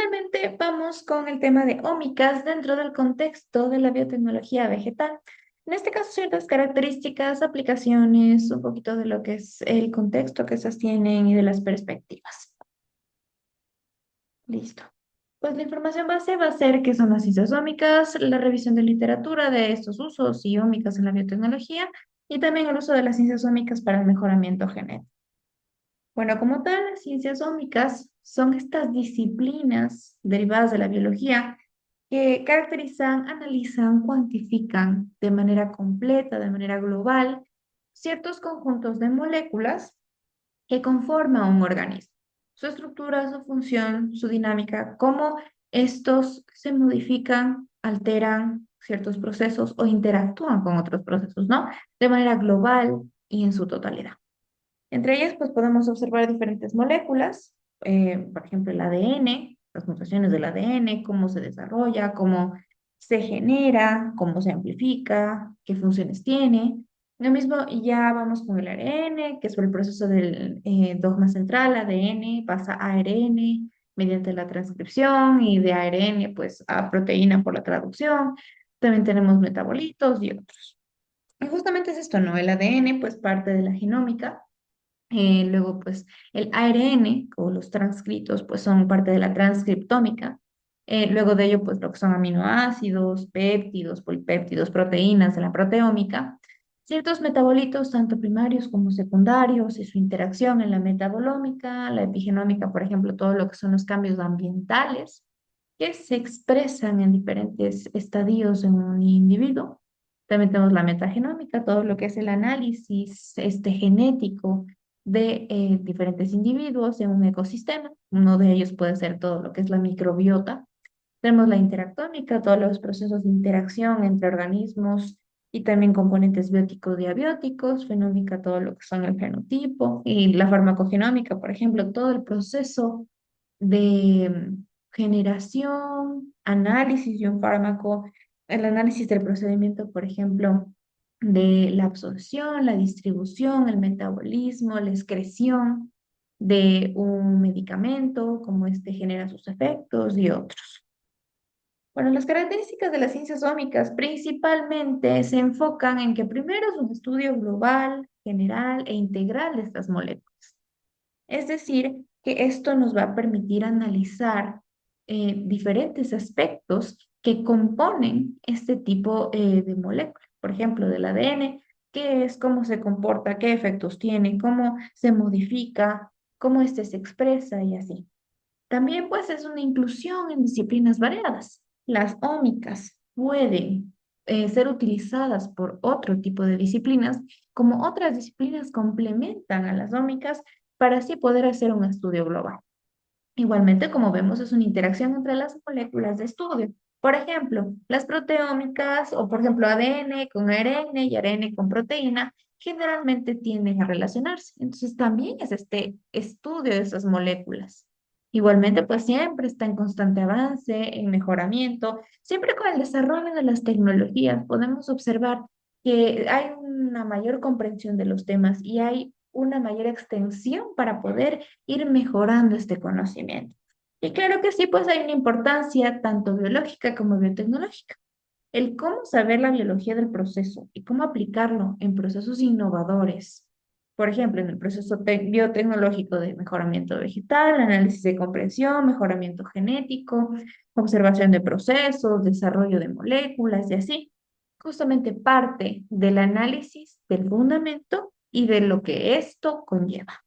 Finalmente, vamos con el tema de ómicas dentro del contexto de la biotecnología vegetal. En este caso, ciertas características, aplicaciones, un poquito de lo que es el contexto que esas tienen y de las perspectivas. Listo. Pues la información base va a ser qué son las ciencias ómicas, la revisión de literatura de estos usos y ómicas en la biotecnología y también el uso de las ciencias ómicas para el mejoramiento genético. Bueno, como tal, las ciencias ómicas son estas disciplinas derivadas de la biología que caracterizan, analizan, cuantifican de manera completa, de manera global, ciertos conjuntos de moléculas que conforman un organismo. Su estructura, su función, su dinámica, cómo estos se modifican, alteran ciertos procesos o interactúan con otros procesos, ¿no? De manera global y en su totalidad. Entre ellas, pues podemos observar diferentes moléculas, por ejemplo, el ADN, las mutaciones del ADN, cómo se desarrolla, cómo se genera, cómo se amplifica, qué funciones tiene. Lo mismo, y ya vamos con el ARN, que es el proceso del dogma central, ADN pasa a ARN mediante la transcripción y de ARN pues a proteína por la traducción. También tenemos metabolitos y otros. Y justamente es esto, ¿no? El ADN pues parte de la genómica, luego, pues, el ARN o los transcritos, pues, son parte de la transcriptómica. Luego de ello, pues, lo que son aminoácidos, péptidos, polipéptidos, proteínas de la proteómica. Ciertos metabolitos, tanto primarios como secundarios, y su interacción en la metabolómica, la epigenómica, por ejemplo, todo lo que son los cambios ambientales que se expresan en diferentes estadios en un individuo. También tenemos la metagenómica, todo lo que es el análisis genético de diferentes individuos en un ecosistema. Uno de ellos puede ser todo lo que es la microbiota. Tenemos la interactómica, todos los procesos de interacción entre organismos y también componentes bióticos y abióticos. Fenómica, todo lo que son el fenotipo. Y la farmacogenómica, por ejemplo, todo el proceso de generación, análisis de un fármaco, el análisis del procedimiento, por ejemplo, de la absorción, la distribución, el metabolismo, la excreción de un medicamento, cómo este genera sus efectos y otros. Bueno, las características de las ciencias ómicas principalmente se enfocan en que primero es un estudio global, general e integral de estas moléculas. Es decir, que esto nos va a permitir analizar diferentes aspectos que componen este tipo de moléculas. Por ejemplo, del ADN, qué es, cómo se comporta, qué efectos tiene, cómo se modifica, cómo este se expresa y así. También pues es una inclusión en disciplinas variadas. Las ómicas pueden ser utilizadas por otro tipo de disciplinas, como otras disciplinas complementan a las ómicas para así poder hacer un estudio global. Igualmente, como vemos, es una interacción entre las moléculas de estudio. Por ejemplo, las proteómicas o, por ejemplo, ADN con ARN y ARN con proteína generalmente tienden a relacionarse. Entonces, también es este estudio de esas moléculas. Igualmente, pues siempre está en constante avance, en mejoramiento. Siempre con el desarrollo de las tecnologías podemos observar que hay una mayor comprensión de los temas y hay una mayor extensión para poder ir mejorando este conocimiento. Y claro que sí, pues hay una importancia tanto biológica como biotecnológica. El cómo saber la biología del proceso y cómo aplicarlo en procesos innovadores. Por ejemplo, en el proceso biotecnológico de mejoramiento vegetal, análisis de comprensión, mejoramiento genético, observación de procesos, desarrollo de moléculas y así. Justamente parte del análisis del fundamento y de lo que esto conlleva.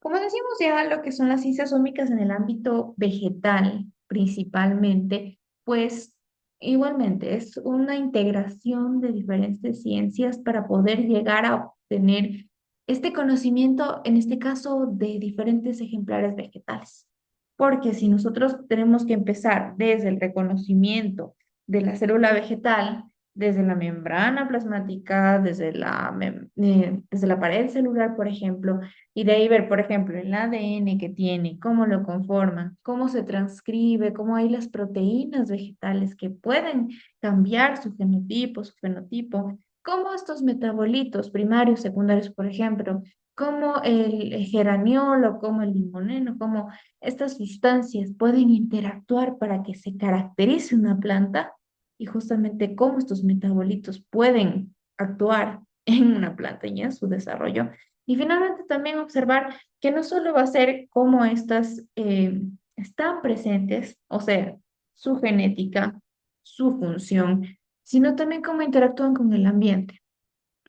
Como decimos ya, lo que son las ciencias ómicas en el ámbito vegetal principalmente, pues igualmente es una integración de diferentes ciencias para poder llegar a obtener este conocimiento, en este caso, de diferentes ejemplares vegetales. Porque si nosotros tenemos que empezar desde el reconocimiento de la célula vegetal, desde la membrana plasmática, desde la pared celular, por ejemplo, y de ahí ver, por ejemplo, el ADN que tiene, cómo lo conforma, cómo se transcribe, cómo hay las proteínas vegetales que pueden cambiar su genotipo, su fenotipo, cómo estos metabolitos primarios, secundarios, por ejemplo, cómo el geraniol, cómo el limoneno, cómo estas sustancias pueden interactuar para que se caracterice una planta y justamente cómo estos metabolitos pueden actuar en una planta y en su desarrollo. Y finalmente también observar que no solo va a ser cómo estas están presentes, o sea, su genética, su función, sino también cómo interactúan con el ambiente.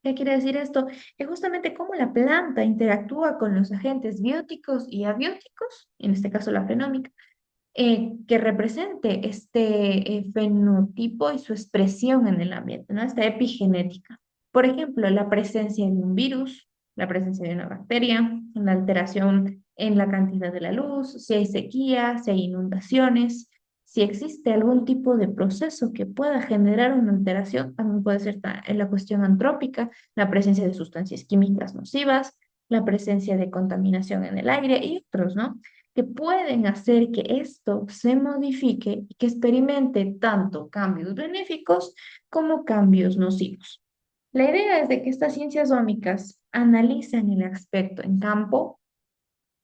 ¿Qué quiere decir esto? Que justamente cómo la planta interactúa con los agentes bióticos y abióticos, en este caso la fenómica, que represente este fenotipo y su expresión en el ambiente, ¿no? Esta epigenética. Por ejemplo, la presencia de un virus, la presencia de una bacteria, una alteración en la cantidad de la luz, si hay sequía, si hay inundaciones, si existe algún tipo de proceso que pueda generar una alteración, también puede ser en la cuestión antrópica, la presencia de sustancias químicas nocivas, la presencia de contaminación en el aire y otros, ¿no? Que pueden hacer que esto se modifique y que experimente tanto cambios benéficos como cambios nocivos. La idea es de que estas ciencias ómicas analicen el aspecto en campo,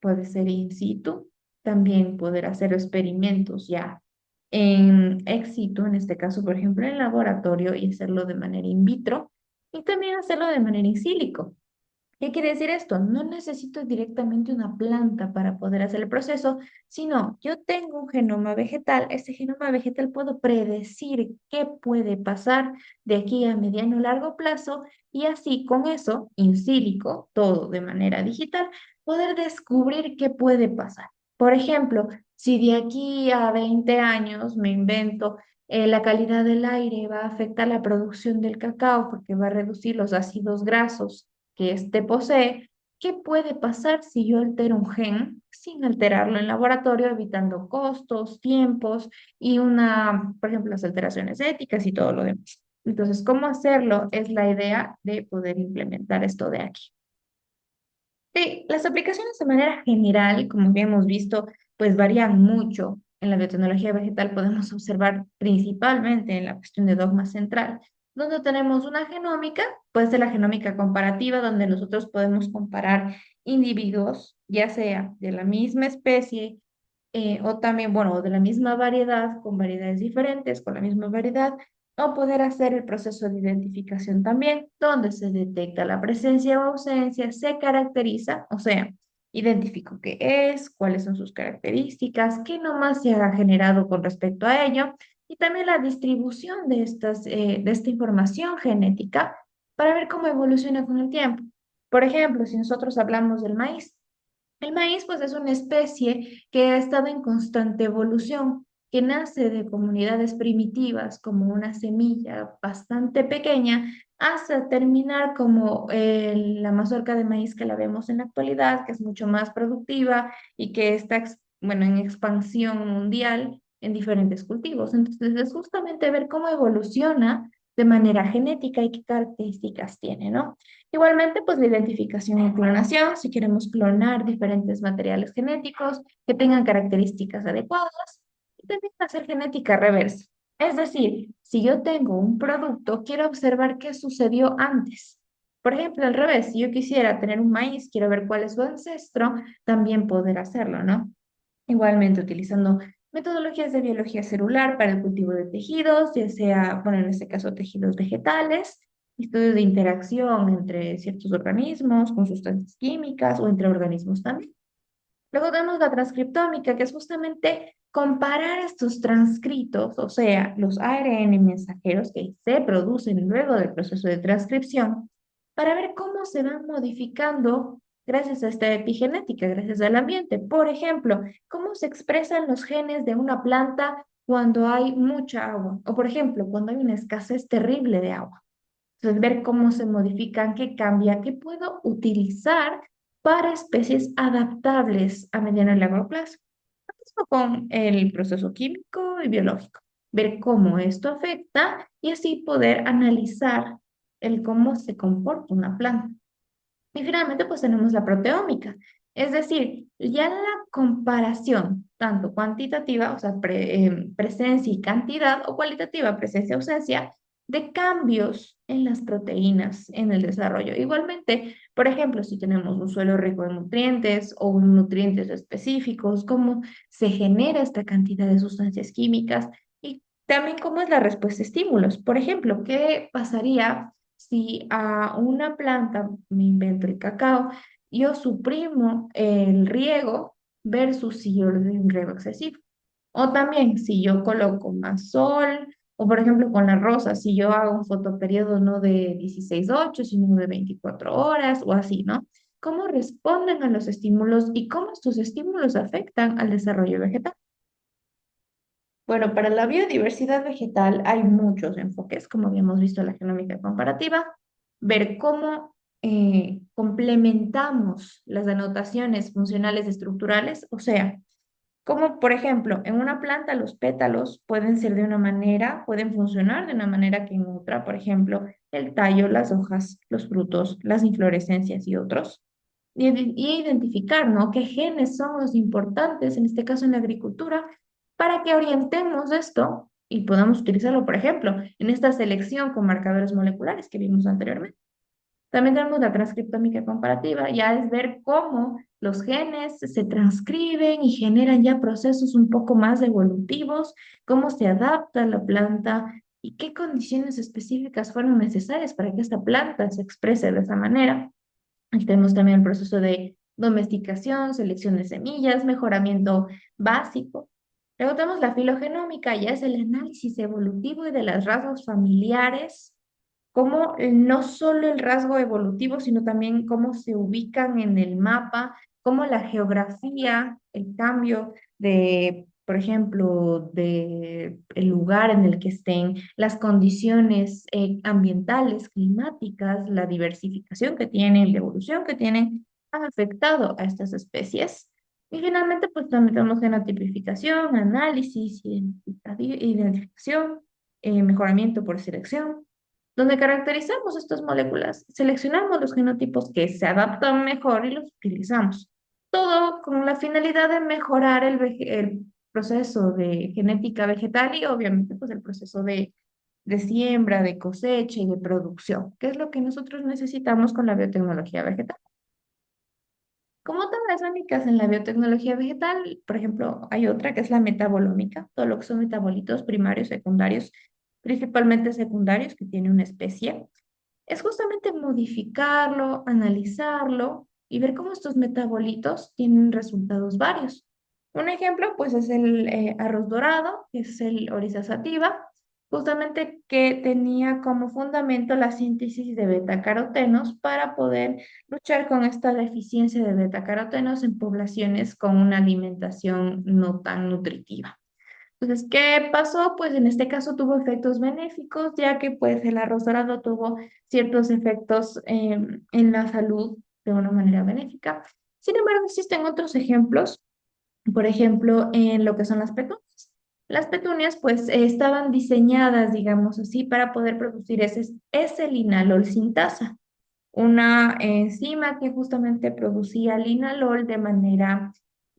puede ser in situ, también poder hacer experimentos ya en ex situ, en este caso, por ejemplo, en laboratorio y hacerlo de manera in vitro, y también hacerlo de manera in silico. ¿Qué quiere decir esto? No necesito directamente una planta para poder hacer el proceso, sino yo tengo un genoma vegetal. Ese genoma vegetal puedo predecir qué puede pasar de aquí a mediano o largo plazo y así con eso, in silico, todo de manera digital, poder descubrir qué puede pasar. Por ejemplo, si de aquí a 20 años me invento la calidad del aire va a afectar la producción del cacao porque va a reducir los ácidos grasos que éste posee, ¿qué puede pasar si yo altero un gen sin alterarlo en laboratorio, evitando costos, tiempos y por ejemplo, las alteraciones éticas y todo lo demás? Entonces, ¿cómo hacerlo? Es la idea de poder implementar esto de aquí. Sí, las aplicaciones de manera general, como bien hemos visto, pues varían mucho. En la biotecnología vegetal podemos observar principalmente en la cuestión de dogma central, donde tenemos una genómica, puede ser la genómica comparativa, donde nosotros podemos comparar individuos, ya sea de la misma especie o también, bueno, de la misma variedad, con variedades diferentes, con la misma variedad, o poder hacer el proceso de identificación también, donde se detecta la presencia o ausencia, se caracteriza, o sea, identifico qué es, cuáles son sus características, qué nomás se ha generado con respecto a ello, y también la distribución de esta información genética para ver cómo evoluciona con el tiempo. Por ejemplo, si nosotros hablamos del maíz, el maíz, pues, es una especie que ha estado en constante evolución, que nace de comunidades primitivas como una semilla bastante pequeña, hasta terminar como la mazorca de maíz que la vemos en la actualidad, que es mucho más productiva y que está, bueno, en expansión mundial en diferentes cultivos. Entonces, es justamente ver cómo evoluciona de manera genética y qué características tiene, ¿no? Igualmente, pues la identificación y clonación, si queremos clonar diferentes materiales genéticos que tengan características adecuadas, y también hacer genética reversa. Es decir, si yo tengo un producto, quiero observar qué sucedió antes. Por ejemplo, al revés, si yo quisiera tener un maíz, quiero ver cuál es su ancestro, también poder hacerlo, ¿no? Igualmente utilizando metodologías de biología celular para el cultivo de tejidos, ya sea, bueno, en este caso tejidos vegetales, estudios de interacción entre ciertos organismos con sustancias químicas o entre organismos también. Luego tenemos la transcriptómica, que es justamente comparar estos transcritos, o sea, los ARN mensajeros que se producen luego del proceso de transcripción, para ver cómo se van modificando gracias a esta epigenética, gracias al ambiente. Por ejemplo, cómo se expresan los genes de una planta cuando hay mucha agua, o por ejemplo, cuando hay una escasez terrible de agua. Entonces, ver cómo se modifican, qué cambia, qué puedo utilizar para especies adaptables a mediano y largo plazo. Lo mismo con el proceso químico y biológico. Ver cómo esto afecta y así poder analizar el cómo se comporta una planta. Y finalmente, pues tenemos la proteómica, es decir, ya la comparación, tanto cuantitativa, o sea, presencia y cantidad, o cualitativa, presencia, ausencia, de cambios en las proteínas en el desarrollo. Igualmente, por ejemplo, si tenemos un suelo rico en nutrientes o en nutrientes específicos, cómo se genera esta cantidad de sustancias químicas y también cómo es la respuesta a estímulos. Por ejemplo, ¿qué pasaría si a una planta, me invento el cacao, yo suprimo el riego versus si yo le doy un riego excesivo? O también si yo coloco más sol, o por ejemplo con las rosas, si yo hago un fotoperiodo no de 16:8, sino de 24 horas o así, ¿no? ¿Cómo responden a los estímulos y cómo estos estímulos afectan al desarrollo vegetal? Bueno, para la biodiversidad vegetal hay muchos enfoques, como habíamos visto en la genómica comparativa, ver cómo complementamos las anotaciones funcionales estructurales, o sea, como por ejemplo, en una planta los pétalos pueden ser de una manera, pueden funcionar de una manera que en otra, por ejemplo, el tallo, las hojas, los frutos, las inflorescencias y otros. Y identificar, ¿no? ¿Qué genes son los importantes, en este caso en la agricultura, para que orientemos esto y podamos utilizarlo, por ejemplo, en esta selección con marcadores moleculares que vimos anteriormente? También tenemos la transcriptómica comparativa, ya es ver cómo los genes se transcriben y generan ya procesos un poco más evolutivos, cómo se adapta la planta y qué condiciones específicas fueron necesarias para que esta planta se exprese de esa manera. Aquí tenemos también el proceso de domesticación, selección de semillas, mejoramiento básico. Luego tenemos la filogenómica, ya es el análisis evolutivo y de los rasgos familiares, cómo no solo el rasgo evolutivo, sino también cómo se ubican en el mapa, cómo la geografía, el cambio de, por ejemplo, de el lugar en el que estén, las condiciones ambientales, climáticas, la diversificación que tienen, la evolución que tienen, han afectado a estas especies. Y finalmente, pues también tenemos genotipificación, análisis, identificación, mejoramiento por selección, donde caracterizamos estas moléculas, seleccionamos los genotipos que se adaptan mejor y los utilizamos. Todo con la finalidad de mejorar el proceso de genética vegetal y obviamente pues el proceso de siembra, de cosecha y de producción, que es lo que nosotros necesitamos con la biotecnología vegetal. Como todas las dinámicas en la biotecnología vegetal, por ejemplo, hay otra que es la metabolómica, todo lo que son metabolitos primarios, secundarios, principalmente secundarios que tiene una especie, es justamente modificarlo, analizarlo y ver cómo estos metabolitos tienen resultados varios. Un ejemplo, pues, es el arroz dorado, que es el Oryza sativa, justamente que tenía como fundamento la síntesis de betacarotenos para poder luchar con esta deficiencia de betacarotenos en poblaciones con una alimentación no tan nutritiva. Entonces, ¿qué pasó? Pues en este caso tuvo efectos benéficos, ya que pues el arroz dorado tuvo ciertos efectos en la salud de una manera benéfica. Sin embargo, existen otros ejemplos, por ejemplo, en lo que son las petunias. Las petunias pues estaban diseñadas, digamos así, para poder producir ese linalol sintasa, una enzima que justamente producía linalol de manera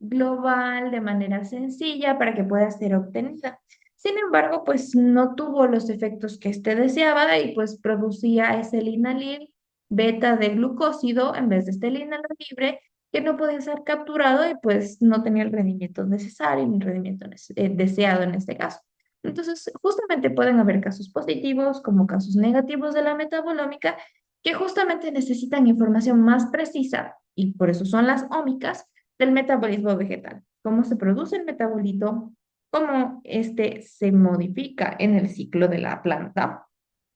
global, de manera sencilla, para que pueda ser obtenida. Sin embargo, pues no tuvo los efectos que éste deseaba y pues producía ese linalil beta de glucósido en vez de este linalol libre que no podía ser capturado y pues no tenía el rendimiento necesario ni el rendimiento deseado en este caso. Entonces, justamente pueden haber casos positivos como casos negativos de la metabolómica que justamente necesitan información más precisa, y por eso son las ómicas, del metabolismo vegetal. Cómo se produce el metabolito, cómo este se modifica en el ciclo de la planta,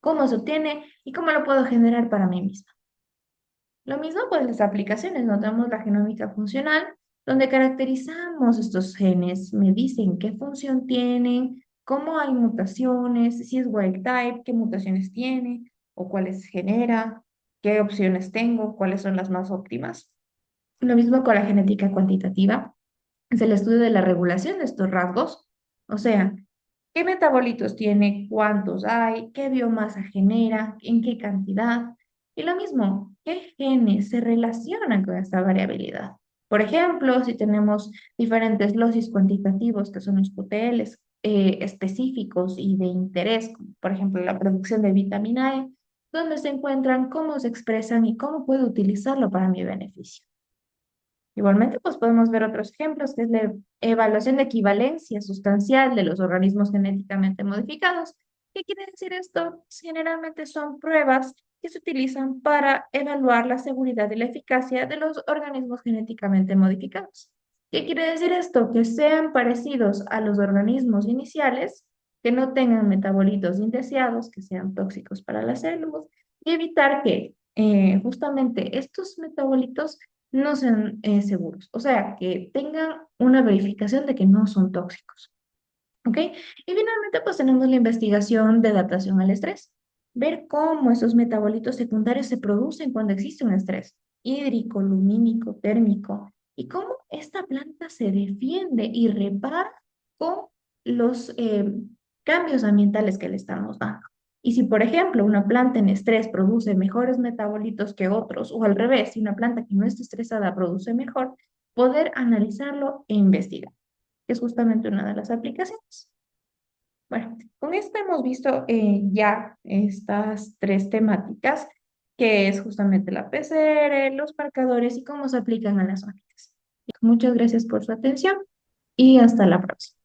cómo se obtiene y cómo lo puedo generar para mí misma. Lo mismo pues las aplicaciones, notamos la genómica funcional, donde caracterizamos estos genes, me dicen qué función tienen, cómo hay mutaciones, si es wild type, qué mutaciones tiene o cuáles genera, qué opciones tengo, cuáles son las más óptimas. Lo mismo con la genética cuantitativa, es el estudio de la regulación de estos rasgos, o sea, qué metabolitos tiene, cuántos hay, qué biomasa genera, en qué cantidad. Y lo mismo, qué genes se relacionan con esta variabilidad. Por ejemplo, si tenemos diferentes losis cuantitativos, que son los QTLs, específicos y de interés, como por ejemplo la producción de vitamina E, donde se encuentran, cómo se expresan y cómo puedo utilizarlo para mi beneficio. Igualmente, pues podemos ver otros ejemplos, que es la evaluación de equivalencia sustancial de los organismos genéticamente modificados. ¿Qué quiere decir esto? Generalmente son pruebas que se utilizan para evaluar la seguridad y la eficacia de los organismos genéticamente modificados. ¿Qué quiere decir esto? Que sean parecidos a los organismos iniciales, que no tengan metabolitos indeseados, que sean tóxicos para las células, y evitar que justamente estos metabolitos no sean seguros, o sea, que tengan una verificación de que no son tóxicos, ¿ok? Y finalmente, pues tenemos la investigación de adaptación al estrés, ver cómo esos metabolitos secundarios se producen cuando existe un estrés hídrico, lumínico, térmico, y cómo esta planta se defiende y repara con los cambios ambientales que le estamos dando. Y si, por ejemplo, una planta en estrés produce mejores metabolitos que otros, o al revés, si una planta que no está estresada produce mejor, poder analizarlo e investigar, que es justamente una de las aplicaciones. Bueno, con esto hemos visto ya estas tres temáticas, que es justamente la PCR, los marcadores y cómo se aplican a las máquinas. Muchas gracias por su atención y hasta la próxima.